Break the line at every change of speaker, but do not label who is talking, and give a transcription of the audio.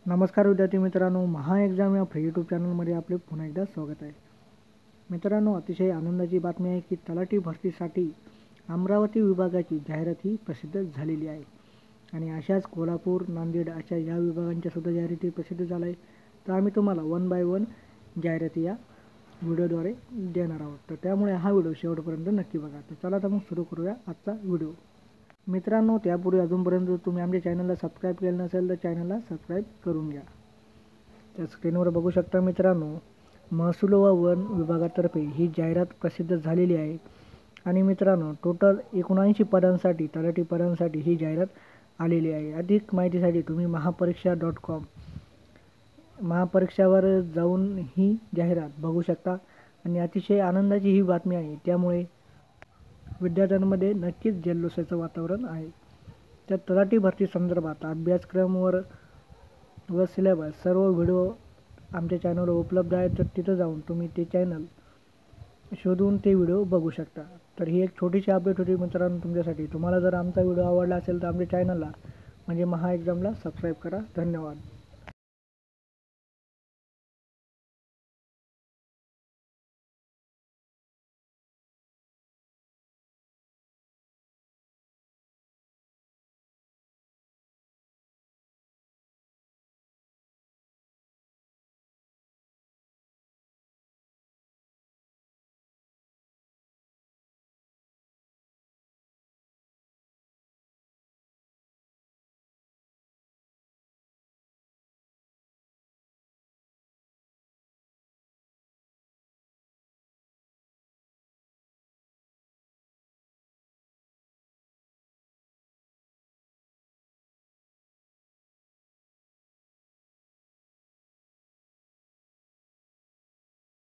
नमस्कार विद्यार्थी मित्रांनो, महा एक्झाम या फ्री यूट्यूब चॅनलमध्ये आपले पुन्हा एकदा स्वागत आहे. मित्रांनो, अतिशय आनंदाची बातमी आहे की तलाठी भरतीसाठी अमरावती विभागाची जाहिरात ही प्रसिद्ध झालेली आहे आणि अशाच कोल्हापूर, नांदेड अशा या विभागांच्या सुद्धा जाहिराती प्रसिद्ध झाल्या आहे. तर आम्ही तुम्हाला वन बाय वन जाहिराती या व्हिडिओद्वारे देणार आहोत. तर त्यामुळे हा व्हिडिओ शेवटपर्यंत नक्की बघा. तर चला तर मग सुरू करूया आजचा व्हिडिओ. मित्रांनो, त्यापूर्वी अजूनपर्यंत तुम्ही आमच्या चॅनलला सबस्क्राईब केलं नसेल तर चॅनलला सबस्क्राईब करून घ्या. त्या स्क्रीनवर बघू शकता मित्रांनो, महसूल व वन विभागातर्फे ही जाहिरात प्रसिद्ध झालेली आहे आणि मित्रांनो टोटल 79 पदांसाठी, तलाठी पदांसाठी ही जाहिरात आलेली आहे. अधिक माहितीसाठी तुम्ही महापरीक्षा.com महापरीक्षावर जाऊन ही जाहिरात बघू शकता आणि अतिशय आनंदाची ही बातमी आहे. त्यामुळे विद्यार्थ्यांमध्ये नक्कीच जल्लोषाचं वातावरण आहे. त्या तलाठी भरती संदर्भात अभ्यासक्रमावर व सिलेबस सर्व व्हिडिओ आमच्या चॅनलवर उपलब्ध आहेत. तर तिथं जाऊन तुम्ही ते चॅनल शोधून ते व्हिडिओ बघू शकता. तर ही एक छोटीशी अपडेट होती मित्रांनो तुमच्यासाठी. तुम्हाला जर आमचा व्हिडिओ आवडला असेल तर आमच्या चॅनलला म्हणजे महा एक्झामला सबस्क्राईब करा. धन्यवाद.